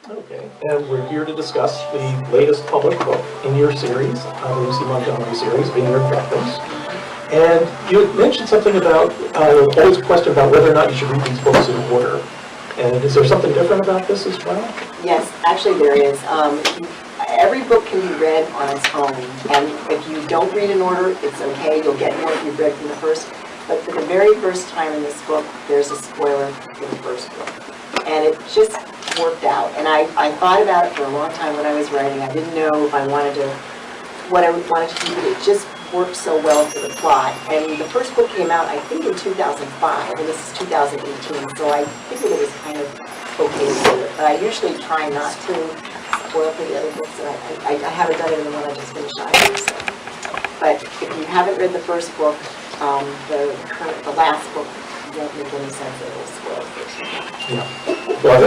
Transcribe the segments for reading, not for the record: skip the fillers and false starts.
Okay, and we're here to discuss the latest public book in your series, the Lucy Montgomery series, Vineyard Victims. And you had mentioned something about, always a question about whether or not you should read these books in order. And is there something different about this as well? Yes, actually there is. Every book can be read on its own, and if you don't read in order, it's okay. You'll get more if you've read from the first. But for the very first time in this book, there's a spoiler for the first book. And it just worked out. And I thought about it for a long time when I was writing. I didn't know if I wanted to, what I wanted to do, but it just worked so well for the plot. And the first book came out, I think, in 2005, and this is 2018, so I figured it was kind of okay to do it. But I usually try not to spoil for the other books, and I haven't done it in the one I just finished either. So. But if you haven't read the first book, the last book won't make any sense. It will spoil first. Yeah. Well,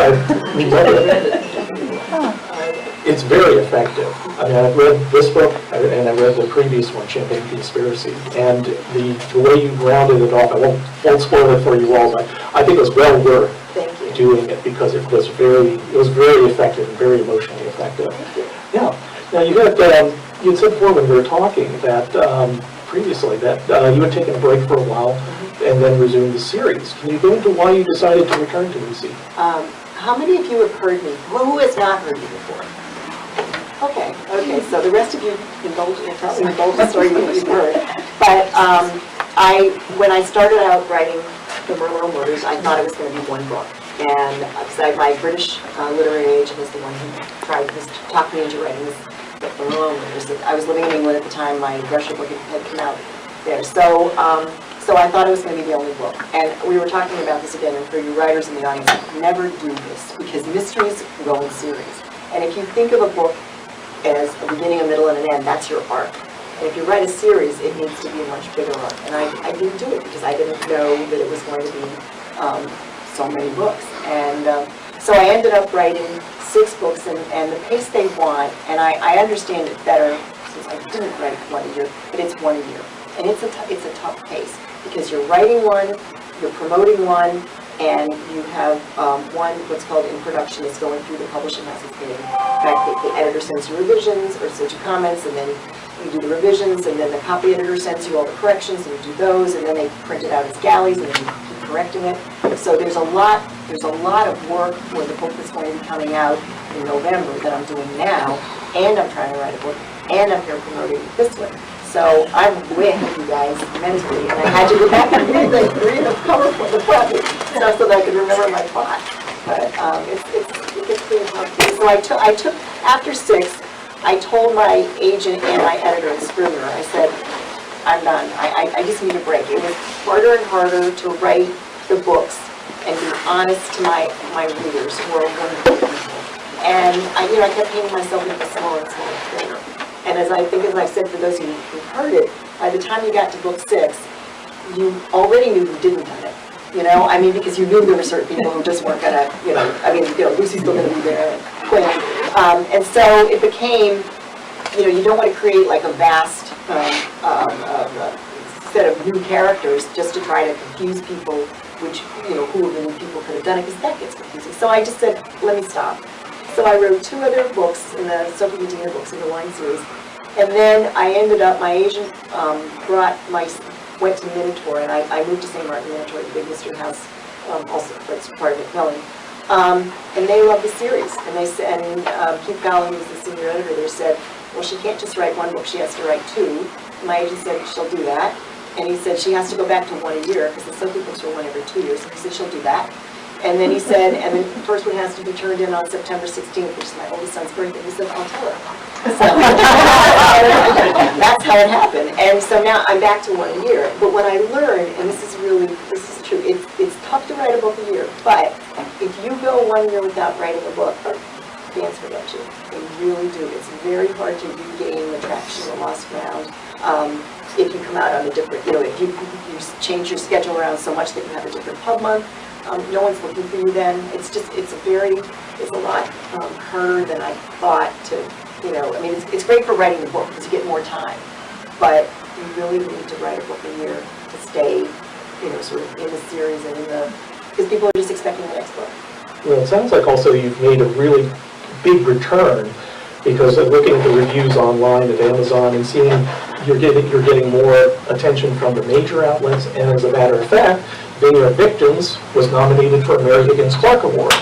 it's very effective. I mean, I've read this book, and I read the previous one, Champagne Conspiracy, and the way you rounded it off, I won't spoil it for you all, but I think it was well worth doing it because it was very effective and very emotionally effective. Yeah. Now you had said before when we were talking that previously that you had taken a break for a while and then resumed the series. Can you go into why you decided to return to Lucy? How many of you have heard me? Who has not heard me before? Okay, so the rest of you indulge the story you've heard. But when I started out writing the Merlot Murders, I thought it was going to be one book. And my British literary agent was the one who talked me into writing this Merlot Murders. I was living in England at the time. My Russia book had come out there. So I thought it was going to be the only book. And we were talking about this again, and for you writers in the audience, never do this, because mysteries go in series. And if you think of a book as a beginning, a middle, and an end, that's your arc. And if you write a series, it needs to be a much bigger arc. And I didn't do it because I didn't know that it was going to be so many books. And so I ended up writing 6 books, and the pace they want, and I understand it better since I didn't write one a year, but it's one a year. And it's a tough pace because you're writing one, you're promoting one, and you have one, what's called in production, is going through the publishing house. In fact, the editor sends you revisions or sends you comments, and then you do the revisions, and then the copy editor sends you all the corrections, and you do those, and then they print it out as galleys, and then you keep correcting it. So there's a lot of work for the book that's going to be coming out in November that I'm doing now, and I'm trying to write a book, and I'm here promoting this one. So I'm way ahead of you guys mentally, and I had to go back and read the cover for the plot so that I could remember my plot. But it gets pretty tough. So I took after 6. I told my agent and my editor at Scrivener, I said, I'm done. I just need a break. It was harder and harder to write the books and be honest to my readers, who are wonderful people. And I kept painting myself into a smaller and smaller corner. And as I've said for those of you who've heard it, by the time you got to book 6, you already knew who didn't have it. Because you knew there were certain people who just weren't gonna, Lucy's still gonna be there, and Quinn. And so it became, you don't want to create like a vast set of new characters just to try to confuse people, which, who of the new people could have done it, because that gets confusing. So I just said, let me stop. So I wrote 2 other books in the Sophie Medina books in the wine series. And then I ended up, my agent went to Minotaur, and I moved to St. Martin, Minotaur, the big mystery house, also it's part of McMillan. And they loved the series. And they said, Keith Fallon, who's the senior editor there, said, well, she can't just write 1 book, she has to write 2. And my agent said, she'll do that. And he said, she has to go back to 1 a year, because the Sophie books are 1 every 2 years. And he said, she'll do that. And then he said, and the first one has to be turned in on September 16th, which is my oldest son's birthday. He said, I'll tell her. So that's how it happened. And so now I'm back to 1 a year. But what I learned, and this is true, it's tough to write a book a year, but if you go 1 year without writing a book, fans forget you. They really do. It's very hard to regain the traction or lost ground. If you come out on a different, if you change your schedule around so much that you have a different pub month, no one's looking for you then. It's a lot harder than I thought to, it's great for writing the book because you get more time, but you really need to write a book a year to stay, sort of in the series and because people are just expecting the next book. Well, it sounds like also you've made a really big return, because looking at the reviews online at Amazon and seeing you're getting more attention from the major outlets, and as a matter of fact, Vineyard Victims was nominated for a Mary Higgins Clark Award.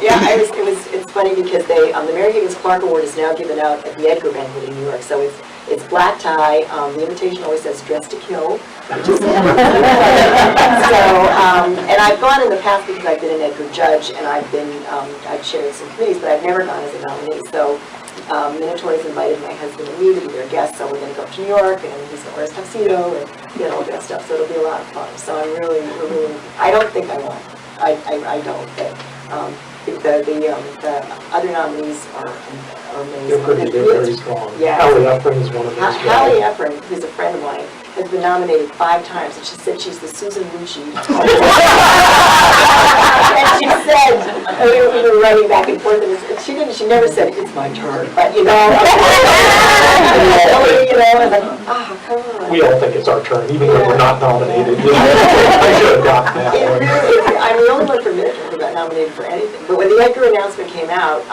Yeah, it's funny because the Mary Higgins Clark Award is now given out at the Edgar banquet in New York, so it's black tie. The invitation always says "Dress to Kill," which is so. And I've gone in the past because I've been an Edgar judge, and I've chaired some committees, but I've never gone as a nominee. So Minatory's invited my husband and me to be their guests, so we're going to go up to New York, and he's going to wear his tuxedo and get all dressed up. So it'll be a lot of fun. So we're really. I don't think I won. I don't. But, the other nominees are amazing. They're very strong. Yeah. Hallie Ephron is one of those. Hallie Ephron, who's a friend of mine, has been nominated 5 times, and she said she's the Susan Lucci. And she said, we were running back and forth, and she never said, "It's my turn," but and like, come on. We all think it's our turn, even when we're not nominated. I should have gotten that one. I'm the only one from Minnesota who got nominated for anything. But when the Edgar announcement came out,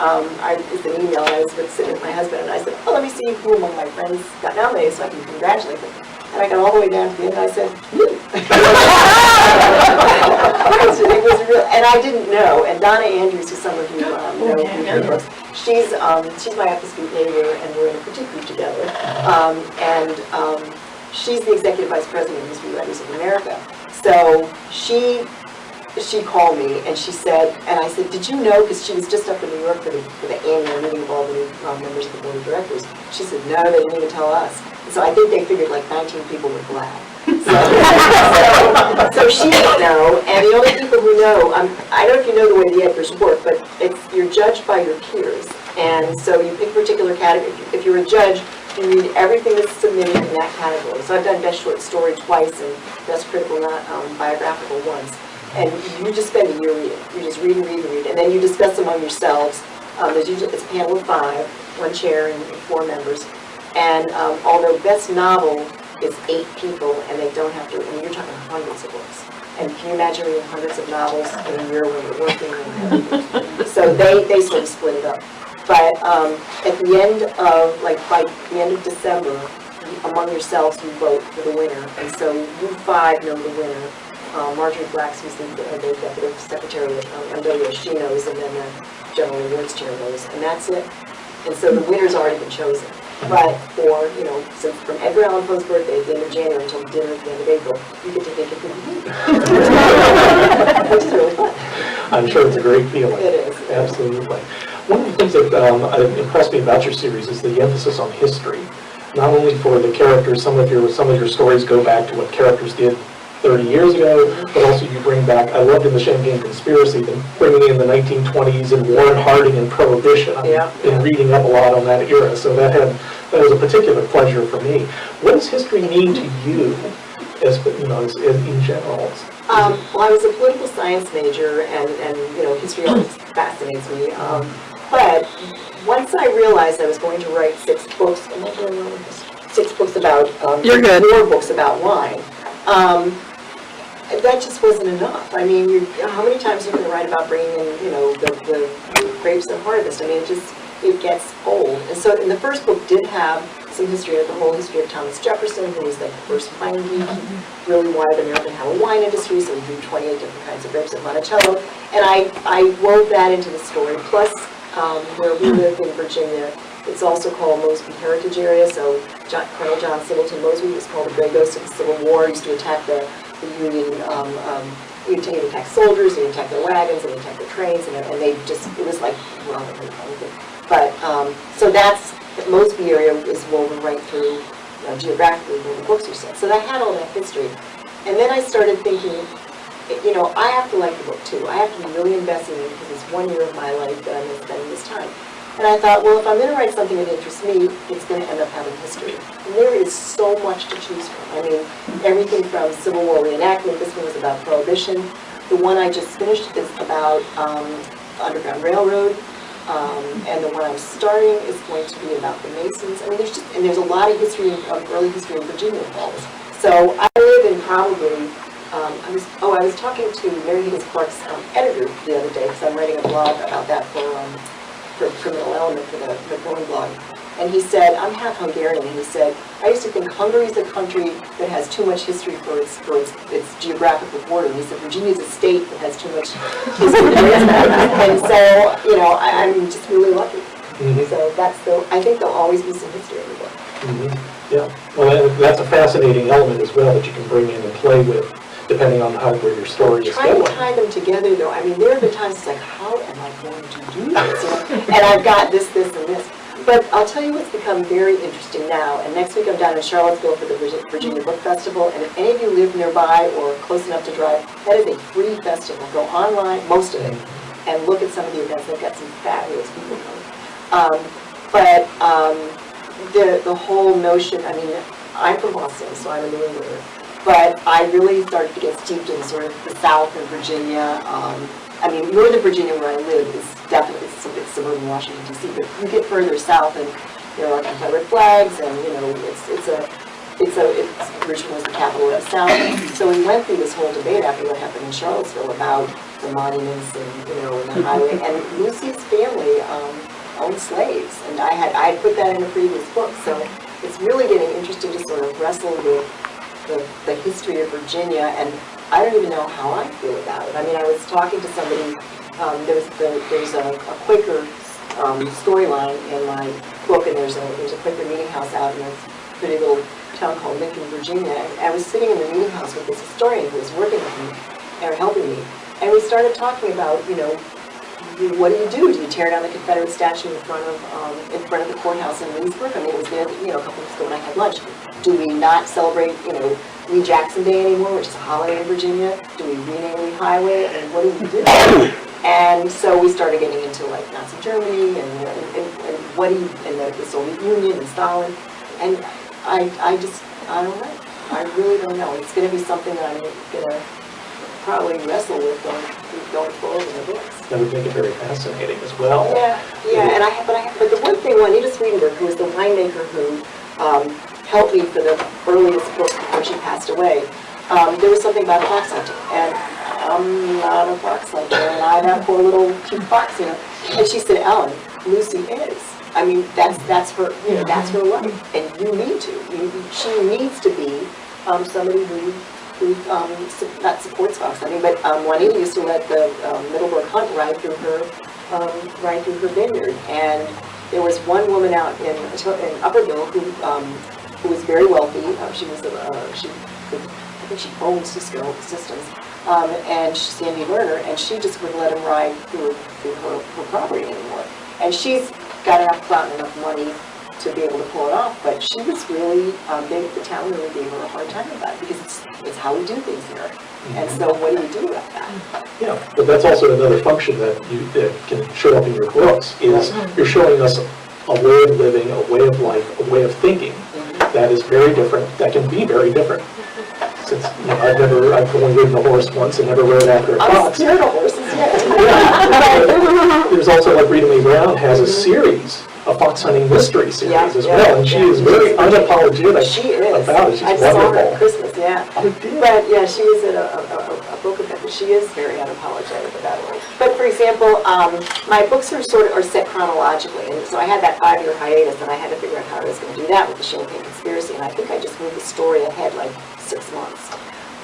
it's an email, and I was sitting with my husband, and I said, "Oh, let me see who among my friends got nominated so I can congratulate them." And I got all the way down to the end, and I said, "Me." It was real, and I didn't know. And Donna Andrews, who some of you know, she's my upper-street neighbor, and we're in a critique group together. She's the executive vice president of Mystery Writers of America. So she called me and she said, and I said, "Did you know?" Because she was just up in New York for the annual meeting of all the new members of the board of directors. She said, "No, they didn't even tell us." So I think they figured like 19 people were glad. So she didn't know, and the only people who know, I don't know if you know the way the Edgars work, but you're judged by your peers. And so you pick a particular category. If you're a judge, you read everything that's submitted in that category. So I've done Best Short Story twice and Best Critical Not Biographical once. And you just spend a year reading. You just read and read and read. And then you discuss among yourselves. It's a panel of 5, 1 chair and 4 members. And although Best Novel is 8 people, and they don't have to, I mean, you're talking hundreds of books. And can you imagine reading hundreds of novels in a year when you're working and everything? So they sort of split it up. But at the end of, by the end of December, among yourselves, you vote for the winner. And so you 5 know the winner. Marjorie Flax, who's the executive secretary at MWA, she knows, and then the general awards chair knows, and that's it. And so the winner's already been chosen. But so from Edgar Allan Poe's birthday at the end of January until dinner at the end of April, you get to think it could be me. Which is really fun. I'm sure it's a great feeling. It is. Absolutely. One of the things that impressed me about your series is the emphasis on history. Not only for the characters, some of your stories go back to what characters did 30 years ago, but also you bring back, I loved in the Champagne Conspiracy, bringing in the 1920s and Warren Harding and Prohibition. I've been reading up a lot on that era, so that was a particular pleasure for me. What does history mean to you, as in general? Well, I was a political science major, and history always fascinates me. But once I realized I was going to write 6 books, 6 books about, 4 books about wine. That just wasn't enough. I mean, how many times are you going to write about bringing in, the grapes and harvest? I mean, it gets old. And so, in the first book did have some history of the whole history of Thomas Jefferson, who was the first wine geek, really wanted America to have a wine industry, so we drew 28 different kinds of grapes at Monticello. And I wove that into the story. Plus, where we live in Virginia, it's also called Mosby Heritage Area, so Colonel John Singleton Mosby was called the Grey Ghost of the Civil War. He used to attack the Union, he'd attack soldiers, he'd attack their wagons, and he'd attack their trains, and they just, it was like, but, so that's, the Mosby area is woven right through, geographically where the books are set. So that had all that history. And then I started thinking, I have to like the book too. I have to be really invested in it because it's 1 year of my life that I'm spending this time. And I thought, well, if I'm going to write something that interests me, it's going to end up having history. And there is so much to choose from. I mean, everything from Civil War reenactment. This one was about Prohibition. The one I just finished is about Underground Railroad. And the one I'm starting is going to be about the Masons. I mean, there's a lot of history, early history in Virginia Falls. So I live in probably I was talking to Mary Higgins Clark's editor the other day, because I'm writing a blog about that for Criminal Element for the growing blog. And he said, I'm half Hungarian, and he said, I used to think Hungary is a country that has too much history for its geographical border. And he said, Virginia is a state that has too much history. And so, you know, I'm just really lucky. Mm-hmm. So I think there'll always be some history in the book. Mm-hmm. Yeah, well, that's a fascinating element as well that you can bring in and play with, depending on where your story is going. Trying to tie them together, though, I mean, there have been times it's like, how am I going to do this? You know? And I've got this, and this. But I'll tell you what's become very interesting now, and next week I'm down in Charlottesville for the Virginia Book Festival, and if any of you live nearby or close enough to drive, that is a free festival. Go online, most of it, and look at some of the events. They've got some fabulous people coming. The whole notion, I mean, I'm from Boston, so I'm a New Englander, but I really started to get steeped in sort of the South and Virginia. I mean, Northern Virginia, where I live, is definitely it's suburban Washington, D.C., but you get further south and there are Confederate flags, and, you know, it's Richmond was the capital of the South. So we went through this whole debate after what happened in Charlottesville about the monuments and, you know, and the highway. And Lucy's family owned slaves, and I had put that in a previous book. So it's really getting interesting to sort of wrestle with the history of Virginia, and I don't even know how I feel about it. I mean, I was talking to somebody, there's a Quaker storyline in my book, and there's a Quaker meeting house out in a pretty little town called Lincoln, Virginia. And I was sitting in the meeting house with this historian who was working with me, or helping me, and we started talking about, you know, what do? Do you tear down the Confederate statue in front of the courthouse in Williamsburg? I mean, it was there, you know, a couple weeks ago when I had lunch. Do we not celebrate, you know, Lee Jackson Day anymore, which is a holiday in Virginia? Do we rename Lee Highway? And what do we do? And so we started getting into like Nazi Germany and what do you, and the Soviet Union and Stalin. And I don't know. I really don't know. It's going to be something that I'm going to probably wrestle with going forward in the books. That would make it very fascinating as well. Yeah. But the one thing, Juanita Swedenborg, who was the winemaker who helped me for the earliest book before she passed away, there was something about fox hunting, and I'm not a fox hunter, and I have poor little cute fox, you know. And she said, Ellen, Lucy is. I mean, that's her, you know, that's her life, and you need to. She needs to be somebody who not supports fox hunting, but Juanita used to let the Middleburg hunt ride through her vineyard, and there was one woman out in Upperville who was very wealthy. I think she owned Cisco Systems, and she's Sandy Lerner, and she just wouldn't let him ride through her property anymore. And she's got enough clout and enough money to be able to pull it off, but she was really, the town really gave her a hard time about it, because it's how we do things here. Mm-hmm. And so what do you do about that? Yeah, but that's also another function that can show up in your books, is you're showing us a way of living, a way of life, a way of thinking that is very different, that can be very different. Since, you know, I've only ridden a horse once and never rode after a fox. I'm scared of horses, yeah. There's also, like, Rita Mae Brown has a series, a fox hunting mystery series as well, and she is very unapologetic about it. She's I saw her at Christmas, yeah. Oh, dear. But yeah, she is at a book event, but she is very unapologetic about it. But for example, my books are set chronologically, and so I had that 5-year hiatus, and I had to figure out how I was going to do that with the Champagne Conspiracy, and I think I just moved the story ahead like 6 months.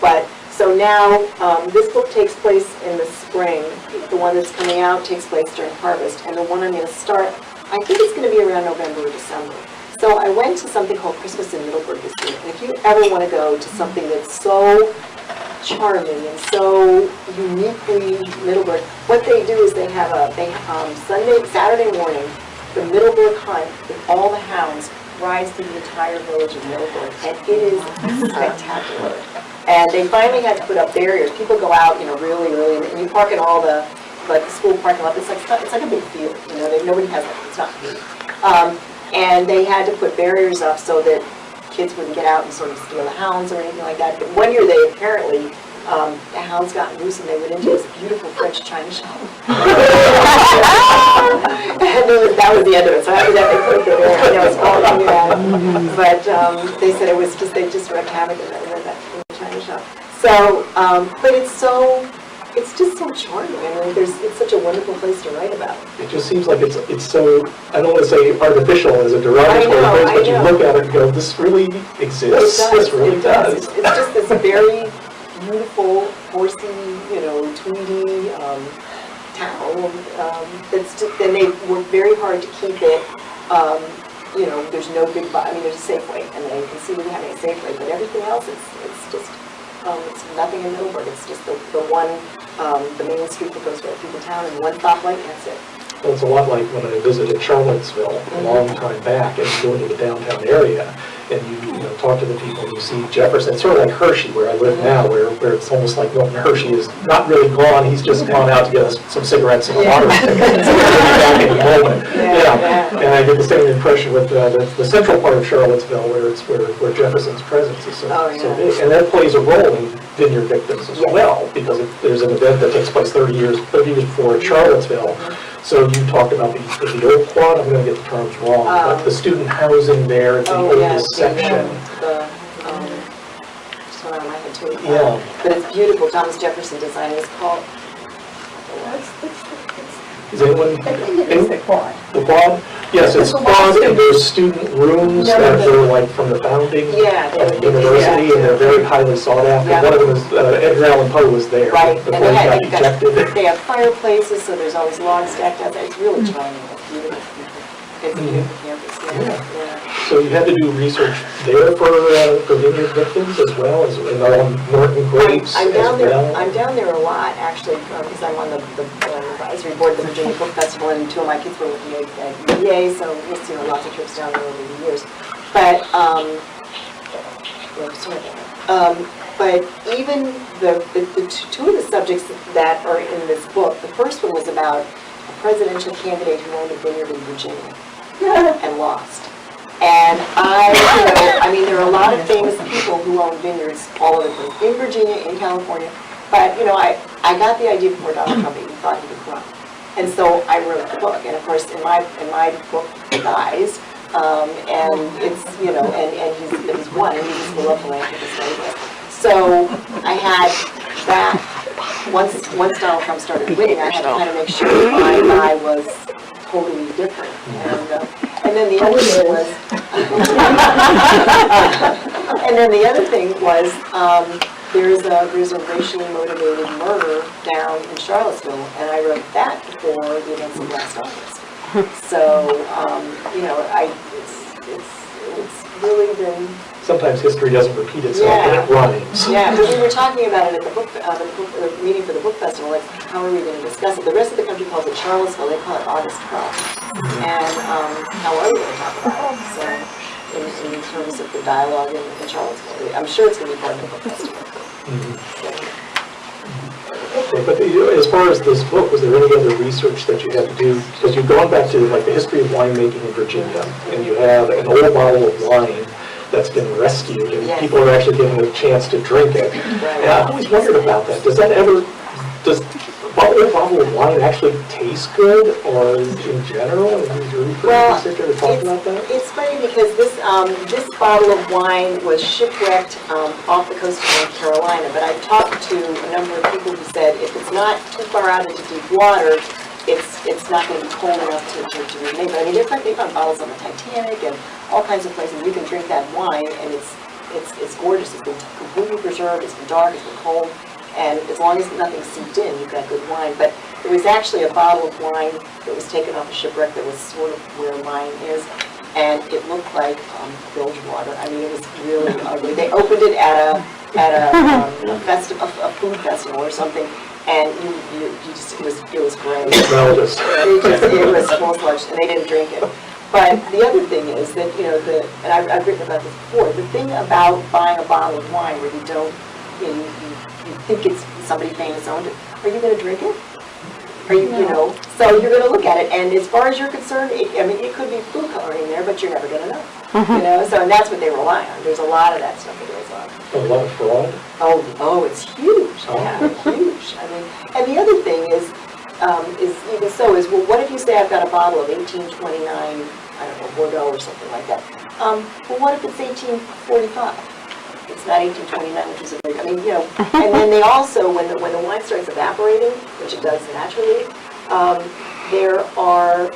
But so now, this book takes place in the spring. The one that's coming out takes place during harvest, and the one I'm going to start, I think it's going to be around November or December. So I went to something called Christmas in Middleburg this year, and if you ever want to go to something that's so charming and so uniquely Middleburg, what they do is they have Saturday morning, the Middleburg hunt with all the hounds rides through the entire village of Middleburg, and it is spectacular. And they finally had to put up barriers. People go out, you know, really, and you park in all the school parking lot. It's like a big field, you know. Nobody has that. It's not big. And they had to put barriers up so that kids wouldn't get out and sort of steal the hounds or anything like that. But one year they apparently, the hounds got loose and they went into this beautiful French china shop. And that was the end of it. So after that they put the barrier, you know, it's all coming out. But they said it was just, they just wreaked havoc in that china shop. So, but it's just so charming. I mean, it's such a wonderful place to write about. It just seems like it's so, I don't want to say artificial as a derogatory phrase, but you look at it and go, this really exists? This really does. It's just this very beautiful, horsey, tweedy town. That's just, and they work very hard to keep it, there's no big, there's a Safeway, and they can see we having a Safeway, but everything else, it's just, it's nothing in Middleburg. It's just the one, the main street that goes right through the town, and one stoplight, and that's it. Well, it's a lot like when I visited Charlottesville a long time back, and you go into the downtown area, and you talk to the people, and you see Jefferson. It's sort of like Hershey, where I live now, where it's almost like Milton Hershey is not really gone. He's just gone out to get us some cigarettes and a water stick. Back in a moment. Yeah. And I get the same impression with the central part of Charlottesville, where Jefferson's presence is so big, and that plays a role in vineyard victims as well, because if there's an event that takes place 30 years before in Charlottesville. So you talked about the old quad, I'm going to get the terms wrong, but the student housing there, the oldest section. Just went out of my head too. Yeah. But it's beautiful. Thomas Jefferson designed it. It's called. Is anyone? It's the quad. The quad? Yes, it's quad, and there's student rooms that were like from the founding of the university, and they're very highly sought after. One of them is, Edgar Allan Poe was there before he got ejected. They have fireplaces, so there's always logs stacked out there. It's really charming. It's beautiful. It's a beautiful campus. So you had to do research there for vineyard victims as well as on Norton grapes I'm down as well? I'm down there a lot, actually, because I'm on the advisory board of the Virginia Book Festival, and two of my kids were working at UVA, so we'll see lots of trips down there over the years. But, but even the two of the subjects that are in this book, the first one was about a presidential candidate who owned a vineyard in Virginia and lost. And there are a lot of famous people who own vineyards all over the place, in Virginia, in California. But, I got the idea before Donald Trump even thought he would run. And so I wrote the book. And of course, in my book, he dies. And it's, and he's won, and he's a love philanthropist anyway. So I had that, once Donald Trump started winning, I had to kind of make sure my guy was totally different. And then the other thing was, there's a racially motivated murder down in Charlottesville, and I wrote that before the events of last August. So, it's really been. Sometimes history doesn't repeat itself, but it rhymes. Yeah, because we were talking about it at the meeting for the book festival, like how are we going to discuss it? The rest of the country calls it Charlottesville, they call it August 12th. And how are we going to talk about it? So, in terms of the dialogue in Charlottesville, I'm sure it's going to be part of the book festival. Okay, but as far as this book, was there any other research that you had to do? Because you've gone back to like the history of winemaking in Virginia, and you have an old bottle of wine that's been rescued, and people are actually given a chance to drink it. Right. And I always wondered about that. Does a bottle of wine actually taste good, or in general? Have you research ever talked about that? It's funny because this bottle of wine was shipwrecked off the coast of North Carolina, but I've talked to a number of people who said if it's not too far out into deep water, it's not going to be cold enough to remain. But I mean, they found bottles on the Titanic and all kinds of places. You can drink that wine, and it's gorgeous. It's been completely preserved. It's been dark. It's been cold. And as long as nothing seeped in, you've got good wine. But it was actually a bottle of wine that was taken off a shipwreck that was sort of where mine is. And it looked like bilge water. I mean, it was really ugly. They opened it at a food festival or something, and it was gray. No, it was full of sludge, and they didn't drink it. But the other thing is that, and I've written about this before, the thing about buying a bottle of wine where you don't, you think it's somebody famous owned it, are you going to drink it? Are you, so you're going to look at it, and as far as you're concerned, it could be food coloring there, but you're never going to know. So, and that's what they rely on. There's a lot of that stuff that goes on. A lot of fraud? Oh, it's huge. Yeah, huge. I mean, and the other thing is even so, well, what if you say I've got a bottle of 1829, I don't know, Bordeaux or something like that. Well, what if it's 1845? it's not 1829, which is a big, I mean, you know, and then they also, when the wine starts evaporating, which it does naturally, there are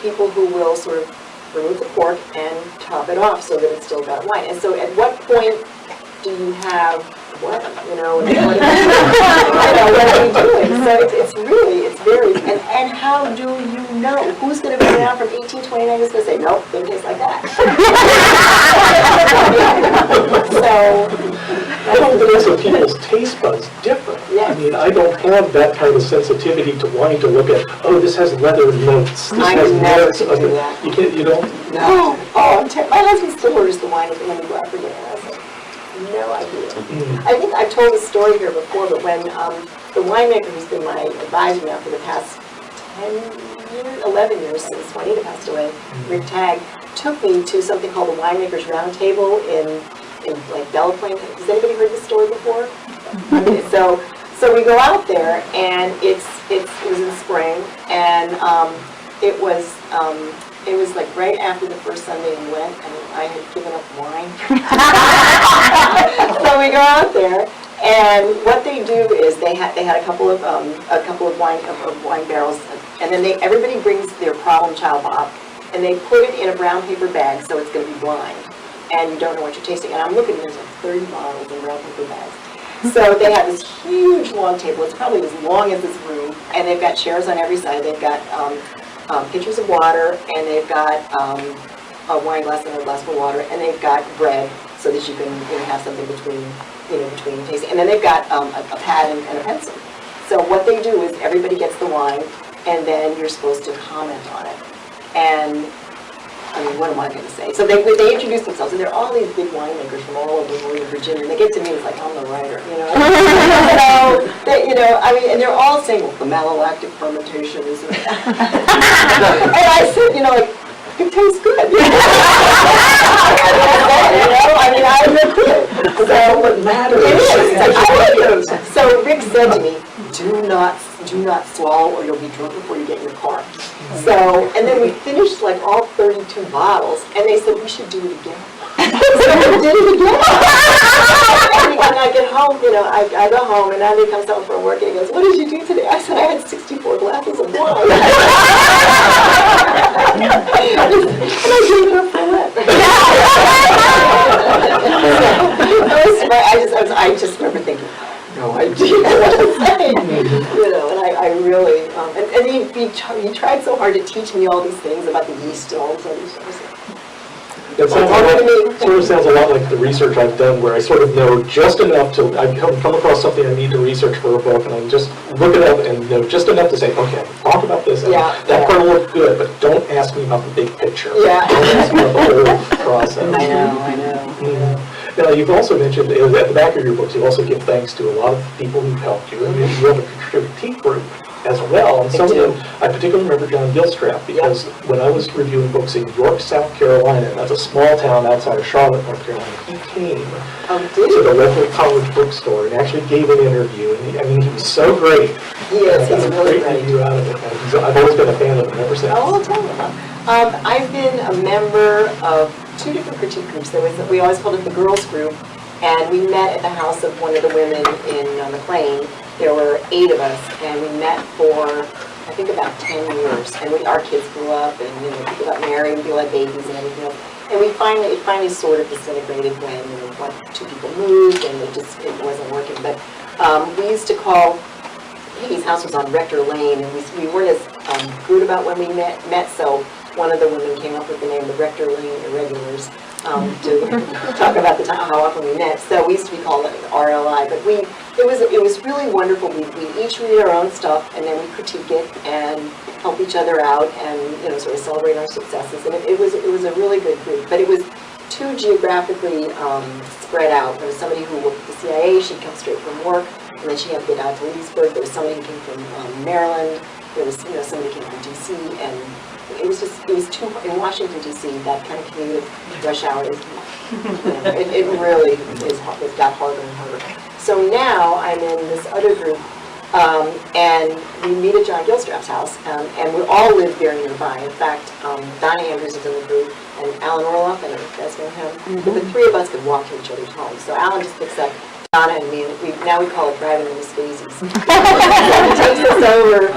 people who will sort of remove the cork and top it off so that it's still got wine. And so at what point do you have what, you know, what are you doing? So it's very, and how do you know? Who's going to be around from 1829 who's going to say, nope, didn't taste like that? So, I don't think so people's taste buds different. Yes. I mean, I don't have that kind of sensitivity to wine to look at, oh, this has leather notes, this has notes. I do that. You don't? No. Oh, my husband still orders the wine when we go out for dinner. I said, no idea. I think I've told this story here before, but when the winemaker who's been my advisor now for the past 10 years, 11 years since Juanita passed away, Rick Tagg, took me to something called the Winemakers Roundtable in like Delaplane. Has anybody heard this story before? Okay, so we go out there, and it was in spring, and it was like right after the first Sunday we went, and I had given up wine. So we go out there, and what they do is they had a couple of wine barrels, and then everybody brings their problem child bottle, and they put it in a brown paper bag so it's going to be blind, and you don't know what you're tasting. And I'm looking, there's like 30 bottles in brown paper bags. So they have this huge long table. It's probably as long as this room, and they've got chairs on every side. They've got pitchers of water, and they've got a wine glass and a glass of water, and they've got bread so that you can have something between tasting. And then they've got a pad and a pencil. So what they do is everybody gets the wine, and then you're supposed to comment on it. And I mean, what am I going to say? So they introduce themselves, and they're all these big winemakers from all over Northern Virginia. And they get to me, it's like, I'm the writer, you know. So, I mean, and they're all saying, well, the malolactic fermentation is. And I said, like, it tastes good. I mean, I have no clue. So what matters? It is. So Rick said to me, do not swallow, or you'll be drunk before you get in your car. So, and then we finished like all 32 bottles, and they said we should do it again. So we did it again. And I get home, I go home, and Andy comes home from work, and he goes, what did you do today? I said, I had 64 glasses of wine. And I gave her for I just remember thinking, no idea what to say. And I really, and he tried so hard to teach me all these things about the yeast and all this other stuff. That sort of sounds a lot like the research I've done, where I sort of know just enough to, I've come across something I need to research for a book, and I just look it up and know just enough to say, okay, talk about this, and that part will look good, but don't ask me about the big picture. Yeah. Don't ask me about the whole process. I know. Now, you've also mentioned, at the back of your books, you also give thanks to a lot of people who've helped you, and you have a critique group as well, and some of them, I particularly remember John Gilstrap, because when I was reviewing books in York, South Carolina, that's a small town outside of Charlotte, North Carolina, he came to the local college bookstore and actually gave an interview, and he was so great. He is, he's really great. Review out of it. I've always been a fan of him ever since. Oh, I'll tell you. I've been a member of 2 different critique groups. We always called it the girls group, and we met at the house of one of the women in McLean. There were 8 of us, and we met for, I think, about 10 years. And our kids grew up, and people got married, and people had babies and everything else. And it finally sort of disintegrated when 2 people moved, and it wasn't working. But we used to call, Peggy's house was on Rector Lane, and we weren't as good about when we met. So one of the women came up with the name, the Rector Lane Irregulars, to talk about how often we met. So we used to be called RLI, but it was really wonderful. We each read our own stuff, and then we critique it and help each other out, and sort of celebrate our successes. And it was a really good group, but it was too geographically spread out. There was somebody who worked at the CIA. She'd come straight from work, and then she had to get out to Leesburg. There was somebody who came from Maryland. There was somebody who came from DC, and it was too, in Washington, D.C., that kind of commute of rush hour, it really got harder and harder. So now I'm in this other group And we meet at John Gilstrap's house, and we all live very nearby. In fact, Donna Andrews is in the group, and Alan Orloff, and you guys know him. But the three of us could walk to each other's homes. So Alan just picks up Donna and me, and now we call it driving the Miss Daisies. So he takes us over.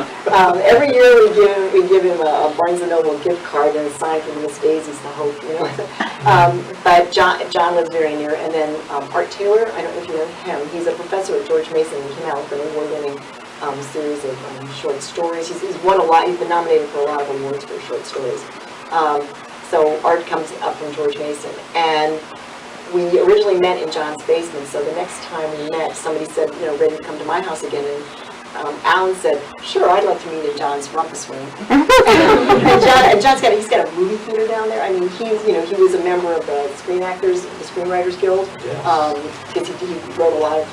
Every year we give him a Barnes & Noble gift card and a sign for the Miss Daisies to hope, But John lives very near. And then Art Taylor, I don't know if you know him. He's a professor at George Mason, and came out with an award-winning series of short stories. He's won a lot. He's been nominated for a lot of awards for short stories. So Art comes up from George Mason, and we originally met in John's basement. So the next time we met, somebody said, ready to come to my house again, and Alan said, sure, I'd like to meet in John's rumpus room. and John's got a movie theater down there. I mean, he was a member of the the Screenwriters Guild. Because he wrote a lot of,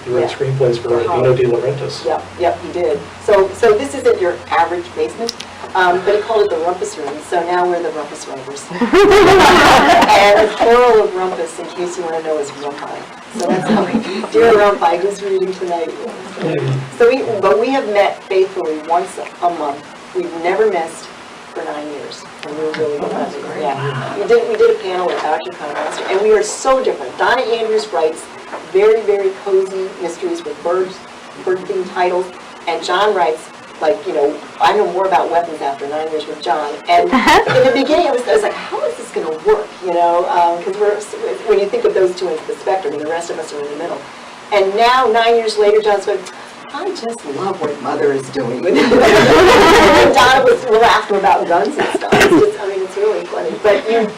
He wrote screenplays for Vino De Laurentiis. Yep, he did. So this isn't your average basement, but he called it the rumpus room. So now we're the rumpus writers. And the plural of rumpus, in case you want to know, is rumpi. So that's how we, dear rumpi, who's reading tonight? But we have met faithfully once a month. We've never missed for 9 years, and we were really glad. Yeah, we did a panel about your kind of monster, and we are so different. Donna Andrews writes very, very cozy mysteries with bird-themed titles, and John writes I know more about weapons after 9 years with John. And in the beginning, I was like, how is this going to work? Because when you think of those two ends of the spectrum, and the rest of us are in the middle. And now, 9 years later, John's going, I just love what Mother is doing. And Donna will ask him about guns and stuff. It's really funny. But you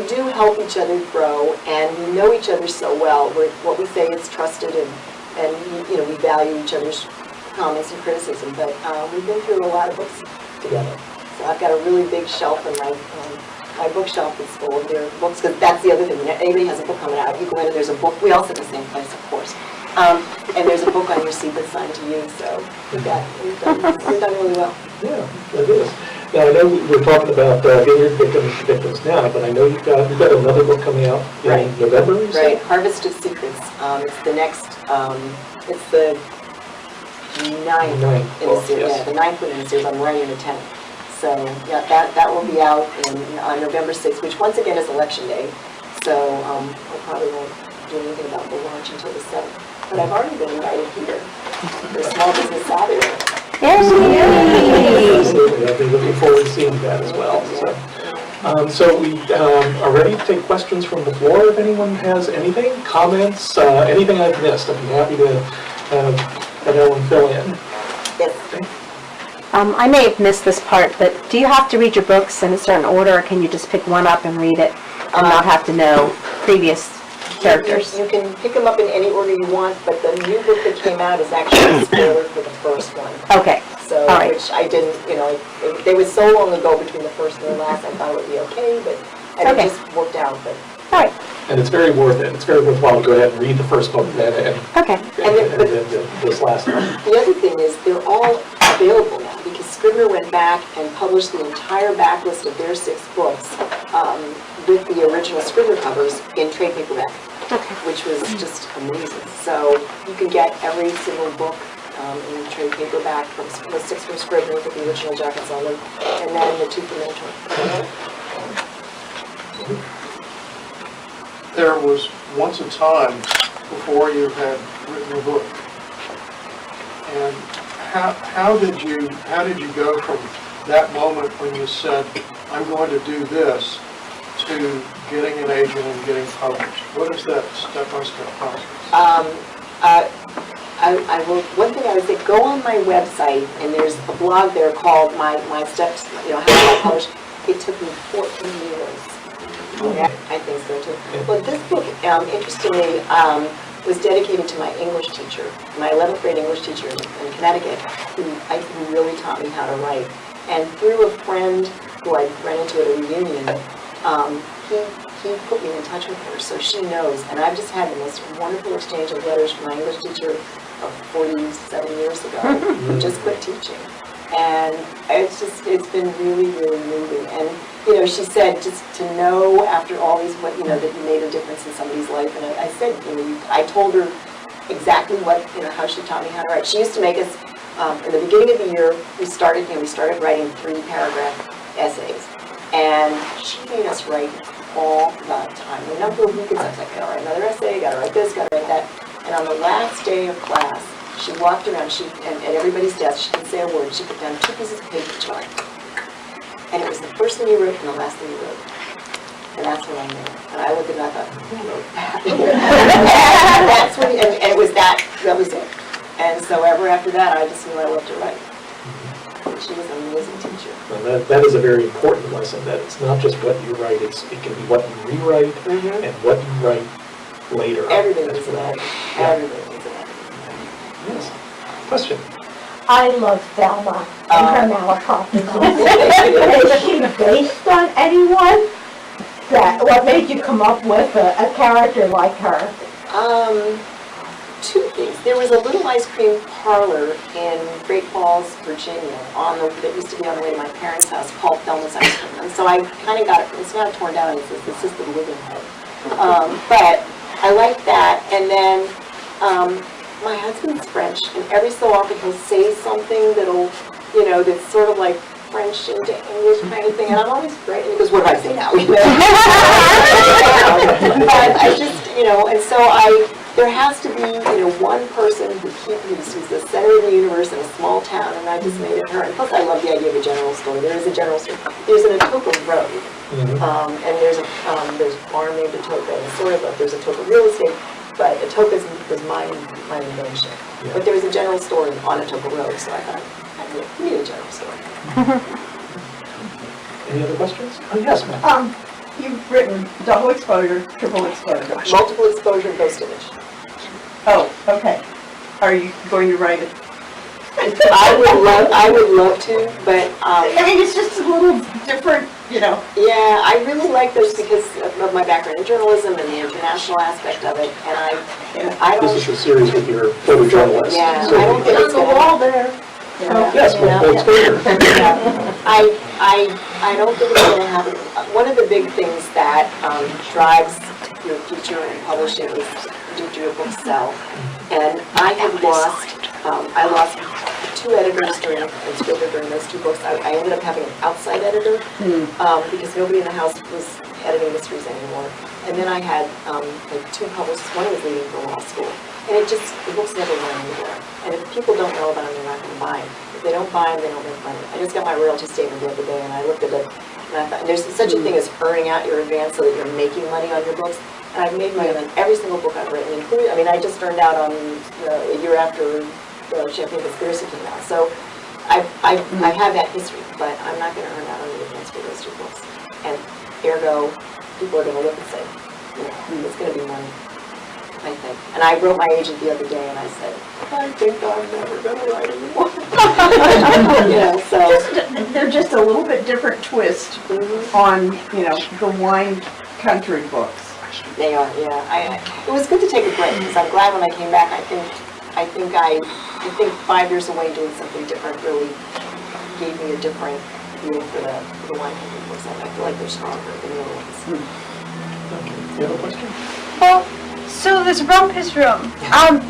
do help each other grow, and we know each other so well. What we say is trusted, and we value each other's comments and criticism, but we've been through a lot of books together. So I've got a really big shelf in my bookshelf that's full of their books, because that's the other thing. When anybody has a book coming out, you go in and there's a book. We all sit in the same place, of course. And there's a book on your seat that's signed to you, so we've done really well. Yeah, it is. Now, I know we're talking about vineyard victims now, but I know you've got another book coming out in November. Right, Harvest of Secrets. It's the next, it's the ninth in the series. Yes. Yeah, the ninth one in the series. I'm writing the 10th. So yeah, that will be out on November 6th, which once again is Election Day. So I probably won't do anything about the launch until the 7th. But I've already been invited here for Small Business Saturday. Yay! Absolutely, I've been looking forward to seeing that as well. So we are ready to take questions from the floor. If anyone has anything, comments, anything I've missed, I'd be happy to have Ellen fill in. Yes. I may have missed this part, but do you have to read your books in a certain order, or can you just pick one up and read it and not have to know previous characters? You can pick them up in any order you want, but the new book that came out is actually a spoiler for the first one. Okay. So, all right. Which I didn't, they was so long ago between the first and the last, I thought it would be okay, but it just worked out. But all right. And it's very worth it. It's very worthwhile to go ahead and read the first book then and this last one. The other thing is they're all available now, because Scribner went back and published the entire backlist of their 6 books with the original Scribner covers in trade paperback, which was just amazing. So you can get every single book in trade paperback, from the 6 from Scribner with the original jackets on them, and then the 2 from Minotaur. There was once a time before you had written a book, and how did you go from that moment when you said, I'm going to do this, to getting an agent and getting published? What is that step-by-step process? One thing I would say, go on my website, and there's a blog there called My Steps, how I publish. It took me 14 years. Yeah, I think so too. Well, this book, interestingly, was dedicated to my English teacher, my 11th grade English teacher in Connecticut, who really taught me how to write. And through a friend who I ran into at a reunion, he put me in touch with her, so she knows. And I've just had the most wonderful exchange of letters from my English teacher of 47 years ago, who just quit teaching. And it's been really, really moving. And, she said, just to know after all these, that you made a difference in somebody's life. And I said, I told her exactly what, how she taught me how to write. She used to make us, in the beginning of the year, we started writing 3-paragraph essays. And she made us write all the time. The number of weekends, I was like, I gotta write another essay, gotta write this, gotta write that. And on the last day of class, she walked around, and at everybody's desk, she didn't say a word, she put down 2 pieces of paper to write. And it was the first thing you wrote and the last thing you wrote. And that's what I knew. And I looked at it and I thought, who wrote that? And that's when, and it was that was it. And so ever after that, I just knew I loved to write. She was an amazing teacher. Well, that is a very important lesson, that it's not just what you write, it can be what you rewrite and what you write later. Everything is an editing. Everything is an editing. Yes. Question? I love Thelma and her Malachi. Is she based on anyone? What made you come up with a character like her? 2 things. There was a little ice cream parlor in Great Falls, Virginia, that used to be on the way to my parents' house, called Thelma's Ice Cream. And so I kind of got it. It's not torn down. It's this assisted living home. But I like that. And then my husband's French, and every so often he'll say something that's sort of like French into English kind of thing, and I'm always great. He goes, "What do I say now?" But I just, and so there has to be, one person who's the center of the universe in a small town, and I just made it her. And plus, I love the idea of a general story. There is a general story. There's an Atoka Road, and there's a farm named Atoka, and there's Atoka real estate, but Atoka was my invention. Yeah. But there was a general story on Atoka Road, so I thought I need a general story. Any other questions? Oh, yes, ma'am. You've written double exposure, triple exposure. Multiple exposure, ghost image. Oh, okay. Are you going to write it? I would love to, but I mean, it's just a little different, Yeah, I really like those because of my background in journalism and the international aspect of it, and I don't. This is a series with your photojournalist. Yeah, so I don't think it's on the wall there. Yes, multiple exposure. I don't think it's going to happen. One of the big things that drives your future in publishing is do your book sell. And I lost 2 editors during those 2 books. I ended up having an outside editor because nobody in the house was editing mysteries anymore. And then I had like 2 publishers. One was leaving for law school. And the books never went anywhere. And if people don't know about them, they're not going to buy them. If they don't buy them, they don't make money. I just got my royalty statement the other day, and I looked at it, and I thought, there's such a thing as earning out your advance so that you're making money on your books. And I've made money on every single book I've written, including, I just earned out on a year after Champagne Conspiracy came out. So I have that history, but I'm not going to earn out on the advance for those 2 books. And ergo, people are going to look and say, it's going to be money. I think. And I wrote my agent the other day and I said, I think I'm never going to write anymore. They're just a little bit different twist on, the wine country books. They are, yeah. It was good to take a break because I'm glad when I came back. I think 5 years away doing something different really gave me a different view for the wine country books. I feel like they're stronger than the other ones. You have a question? Well, so this Rumpus Room,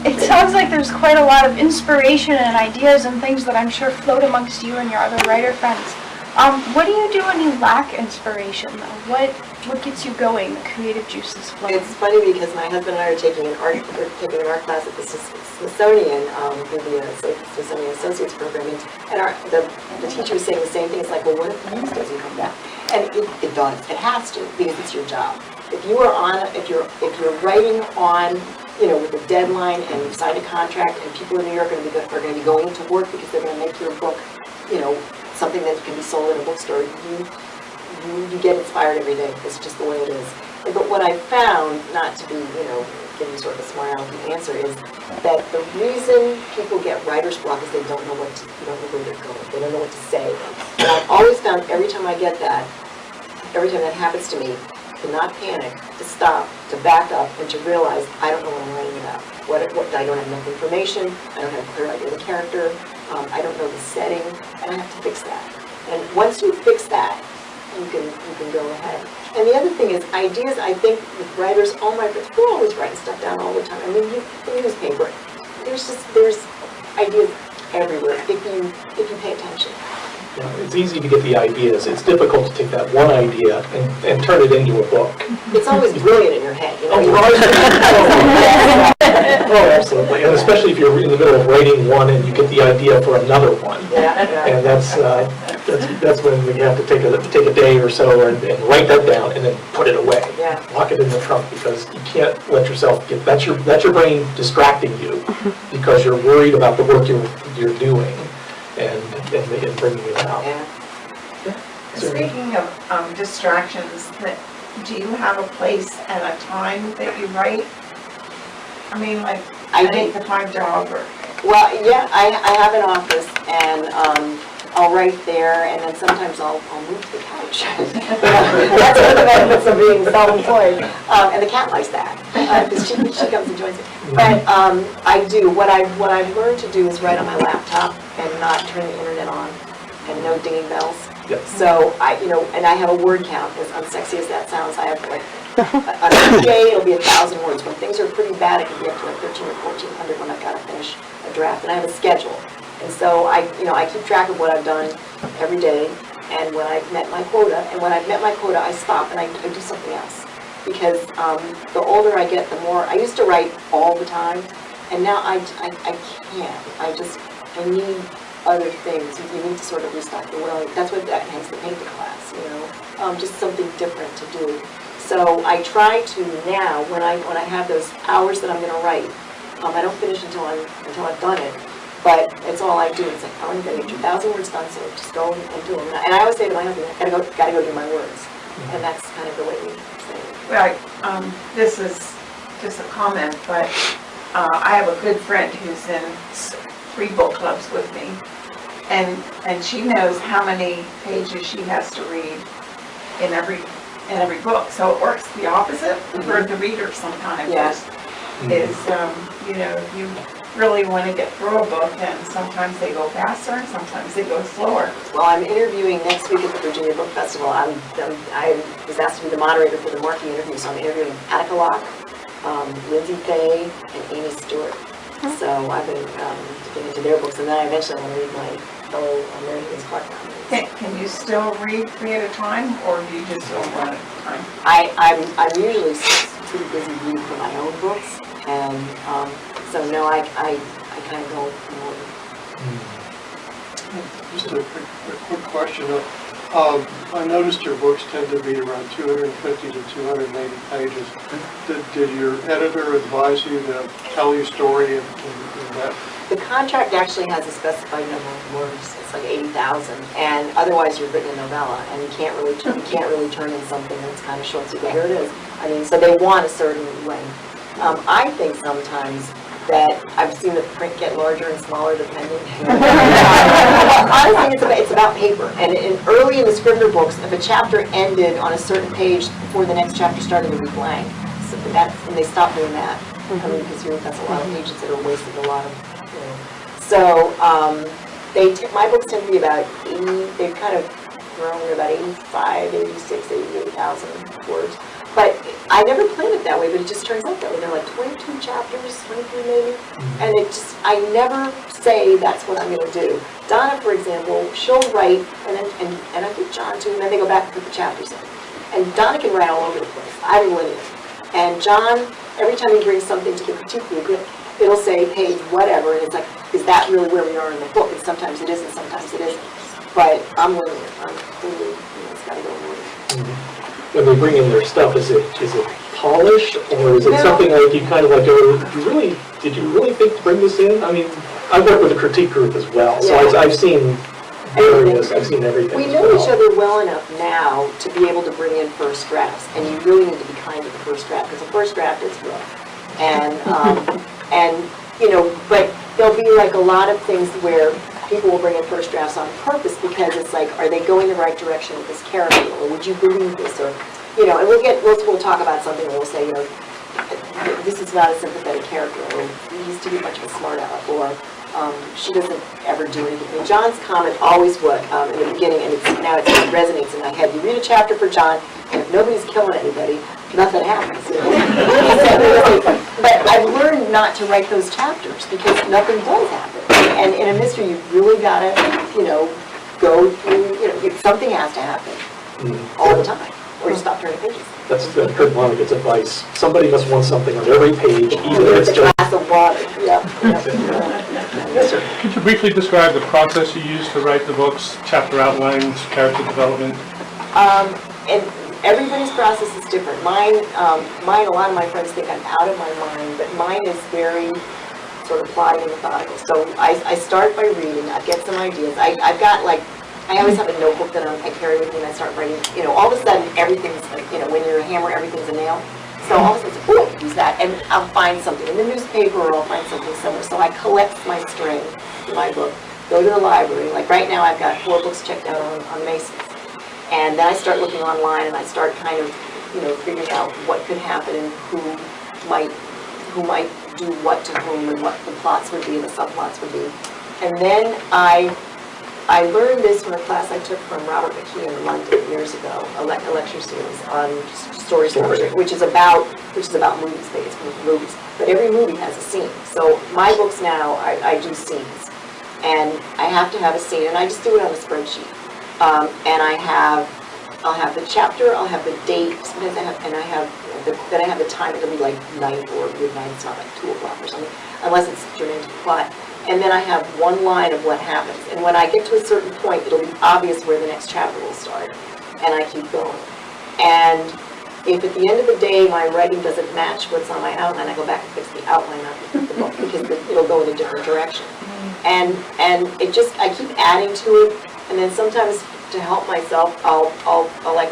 it sounds like there's quite a lot of inspiration and ideas and things that I'm sure float amongst you and your other writer friends. What do you do when you lack inspiration, though? What gets you going, the creative juices flowing? It's funny because my husband and I are taking an art class at the Smithsonian, through the Smithsonian Associates program, and the teacher was saying the same thing. It's like, well, what if the muse doesn't come back? And it does. It has to, because it's your job. If you're writing on, with a deadline and you've signed a contract and people in New York are going to be going to work because they're going to make your book, something that can be sold in a bookstore, you get inspired every day. It's just the way it is. But what I found, not to be, giving sort of a smart aleck answer, is that the reason people get writer's block is they don't know where they're going. They don't know what to say. And I've always found every time that happens to me, to not panic, to stop, to back up, and to realize I don't know what I'm writing about. I don't have enough information, I don't have a clear idea of the character, I don't know the setting, and I have to fix that. And once you fix that, you can go ahead. And the other thing is ideas, I think with writers, all my friends, we're always writing stuff down all the time. I mean, the newspaper, there's ideas everywhere if you pay attention. Yeah, it's easy to get the ideas. It's difficult to take that one idea and turn it into a book. It's always brilliant in your head, you know? Oh, absolutely. And especially if you're in the middle of writing one and you get the idea for another one. Yeah. And that's when you have to take a day or so and write that down and then put it away. Yeah. Lock it in the trunk because you can't let yourself get, that's your brain distracting you because you're worried about the work you're doing and bringing it out. Yeah. Speaking of distractions, do you have a place and a time that you write? I mean, like I an do. 8-to-5 job or? Well, yeah, I have an office and I'll write there and then sometimes I'll move to the couch. That's one of the benefits of being self-employed. And the cat likes that because she comes and joins me. But I do. What I've learned to do is write on my laptop and not turn the internet on and no dinging bells. Yep. So and I have a word count, as unsexy as that sounds. I have like, on a day it'll be 1,000 words. When things are pretty bad, it can be up to like 1,300 or 1,400 when I've got to finish a draft. And I have a schedule. And so I keep track of what I've done every day and when I've met my quota. And when I've met my quota, I stop and I do something else. Because the older I get, the more, I used to write all the time. And now I can't. I need other things. You need to sort of restock the well. That's what that hence the painting class, just something different to do. So I try to now, when I have those hours that I'm going to write, I don't finish until I've done it. But it's all I do. It's like, oh, I'm going to get your 1,000 words done, so just go and do them. And I always say to my husband, I gotta go do my words. And that's kind of the way we say it. Well, this is just a comment, but I have a good friend who's in 3 book clubs with me, and she knows how many pages she has to read in every book. So it works the opposite for the reader sometimes. Yeah. If you really want to get through a book, and sometimes they go faster and sometimes they go slower. Well, I'm interviewing next week at the Virginia Book Festival. I was asked to be the moderator for the marketing interview, so I'm interviewing Attica Locke, Lindsay Fay, and Amy Stewart. So I've been getting into their books, and then I eventually want to read my fellow Americans Clark novels. Can you still read 3 at a time, or do you just don't run at a time? I'm usually too busy reading for my own books, and so no, I kind of go in order. Just a quick question. I noticed your books tend to be around 250 to 280 pages. Did your editor advise you to tell your story in that? The contract actually has a specified number of words. It's like 80,000, and otherwise you've written a novella, and you can't really turn in something that's kind of short. So here it is. I mean, so they want a certain length. I think sometimes that I've seen the print get larger and smaller depending. Honestly, it's about paper. And early in the Scrivener books, if a chapter ended on a certain page before the next chapter started, it would be blank. So and they stopped doing that. I mean, because that's a lot of pages that are wasted a lot of. So my books tend to be about 80. They've kind of grown to about 85, 86, 88,000 words. But I never planned it that way, but it just turns out that way. They're like 22 chapters, 23 maybe. And I never say that's what I'm going to do. Donna, for example, she'll write, and I think John too, and then they go back and put the chapters in. And Donna can write all over the place. I'm linear. And John, every time he brings something to the critique group, it'll say page whatever, and it's like, is that really where we are in the book? And sometimes it is, and sometimes it isn't. But I'm linear. I'm really, it's got to go in order. When they bring in their stuff, is it polished, or is it something like you kind of like go, did you really think to bring this in? I mean, I've worked with a critique group as well, so Yeah. I've seen various, I've seen everything. We as know well. each other well enough now to be able to bring in first drafts, and you really need to be kind to the first draft, because the first draft is rough. And but there'll be like a lot of things where people will bring in first drafts on purpose because it's like, are they going the right direction with this character, or would you believe this, or and we'll talk about something and we'll say, this is not a sympathetic character, or he's too much of a smart aleck, or she doesn't ever do anything. And John's comment always was, in the beginning, and now it resonates in my head, you read a chapter for John, and if nobody's killing anybody, nothing happens. You know? But I've learned not to write those chapters because nothing does happen. And in a mystery, you really gotta, go through, something has to happen all the time, or you stop turning pages. That's a good one, it's advice. Somebody must want something on every page, even if it's A just... glass of water, yeah. Yes, sir. Could you briefly describe the process you use to write the books, chapter outlines, character development? And everybody's process is different. Mine, a lot of my friends think I'm out of my mind, but mine is very sort of plotting and methodical. So I start by reading, I get some ideas. I've got I always have a notebook that I carry with me and I start writing, all of a sudden everything's like, when you're a hammer, everything's a nail. So all of a sudden, oh, use that, and I'll find something in the newspaper or I'll find something somewhere. So I collect my string in my book, go to the library. Like right now I've got 4 books checked out on Masons. And then I start looking online and I start kind of, figuring out what could happen and who might do what to whom and what the plots would be and the subplots would be. And then I learned this from a class I took from Robert McKee in London years ago, a lecture series on story structure, which is about movies, basically movies. But every movie has a scene. So my books now, I do scenes, and I have to have a scene, and I just do it on a spreadsheet. And I'll have the chapter, I'll have the date, sometimes I have the time. It'll be like night or midnight. It's not like 2 o'clock or something, unless it's germane to the plot. And then I have one line of what happens. And when I get to a certain point, it'll be obvious where the next chapter will start. And I keep going. And if at the end of the day my writing doesn't match what's on my outline, I go back and fix the outline of the book because it'll go in a different direction. And it just, I keep adding to it. And then sometimes to help myself, I'll fill a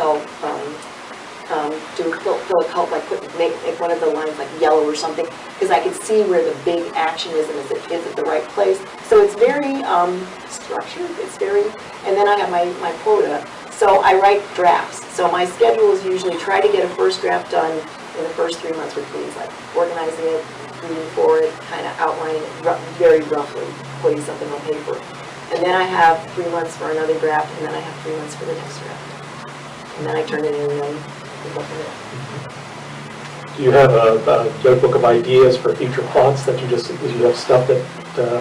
cult, make one of the lines like yellow or something, because I can see where the big action is and is it the right place. So it's very structured, and then I have my quota. So I write drafts. So my schedule is usually try to get a first draft done in the first 3 months, which means like organizing it, reading for it, kind of outlining it very roughly, putting something on paper. And then I have 3 months for another draft, and then I have 3 months for the next draft. And then I turn it in and then we go from there. Do you have a notebook of ideas for future plots that you have stuff that,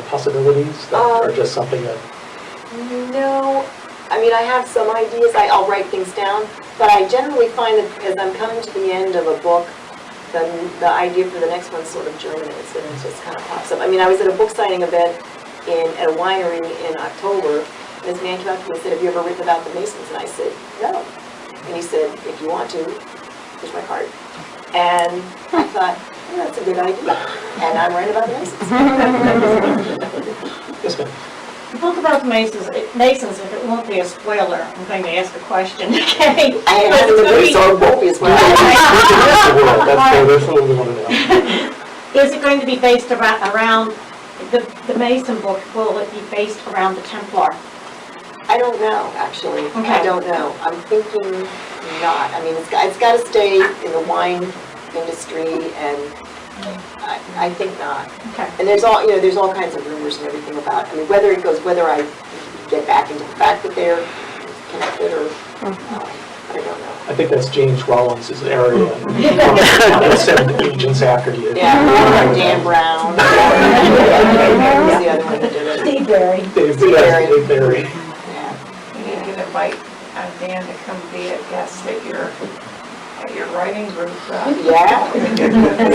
possibilities that are just something that... No, I mean, I have some ideas, I'll write things down, but I generally find that as I'm coming to the end of a book, then the idea for the next one sort of germinates and it just kind of pops up. I mean, I was at a book signing event at a winery in October, and this man came up to me and said, have you ever written about the Masons? And I said, no. And he said, if you want to, here's my card. And I thought, that's a good idea. And I'm writing about the Masons. Yes, ma'am. The book about the Masons, if it won't be a spoiler, I'm going to ask a question, okay? I have the very so it won't be as well. That's what we want to know. Is it going to be based around the Mason book? Will it be based around the Templar? I don't know, actually. Okay. I don't know. I'm thinking not. I mean, it's got to stay in the wine industry, and I think not. Okay. And there's all kinds of rumors and everything about it. I mean, whether I get back into the fact that they're connected or I don't know. I think that's James Rollins' area. He'll send agents after you. Yeah, Dan Brown. Who's the other one that did it? Steve Berry. Dave Berry. You can invite Dan to come be a guest at your writing group. Yeah. He's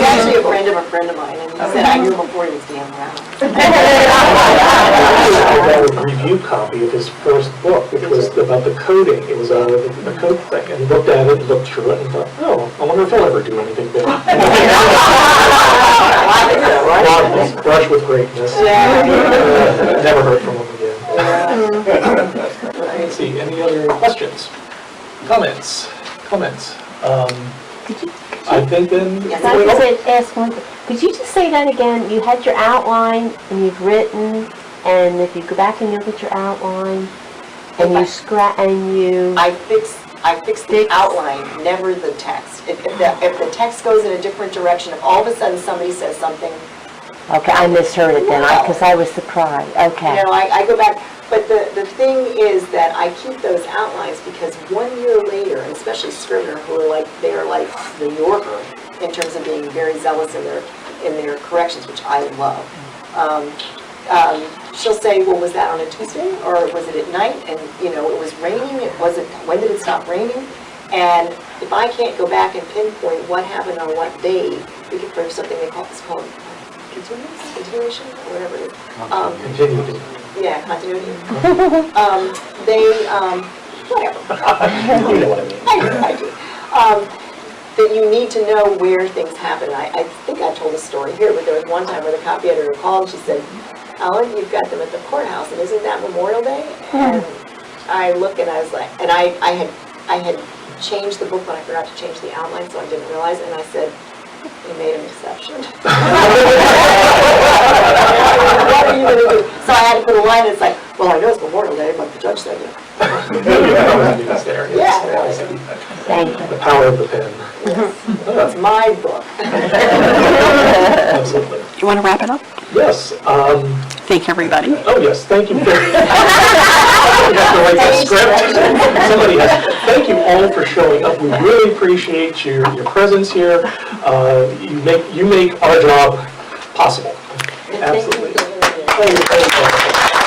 actually a friend of mine, and he said I knew him before he was Dan Brown. I got a review copy of his first book, which was about the coding. It was a code thing, and looked at it, looked through it, and thought, oh, I wonder if he'll ever do anything big. Brush with greatness. Never heard from him again. Let's see, any other questions? Comments? I think then... If I could ask one thing, could you just say that again? You had your outline, and you've written, and if you go back and look at your outline, and you I fix the outline, never the text. If the text goes in a different direction, if all of a sudden somebody says something Okay, I misheard it then, because I was surprised. Okay. You know, I go back, but the thing is that I keep those outlines because 1 year later, and especially Scrivener, who are like, they are like the New Yorker in terms of being very zealous in their corrections, which I love. She'll say, well, was that on a Tuesday, or was it at night? And, you know, it was raining, when did it stop raining? And if I can't go back and pinpoint what happened on what day, we could for something they call, it's called continuation, or whatever it is. Continuity. Yeah, continuity. Whatever. You know what I mean. I do. That you need to know where things happen. I think I told a story here, but there was one time where the copy editor called and she said, Ellen, you've got them at the courthouse, and isn't that Memorial Day? And I looked and I was like, and I had changed the book, but I forgot to change the outline, so I didn't realize it, and I said, they made an exception. What are you going to do? So I had to put a line that's like, well, I know it's Memorial Day, but the judge said it. Yeah. Thank you. The power of the pen. It's my book. Absolutely. You want to wrap it up? Yes. Thank everybody. Oh, yes, thank you. Somebody has to write that script. Somebody has. Thank you all for showing up. We really appreciate your presence here. You make our job possible. Absolutely. Thank you.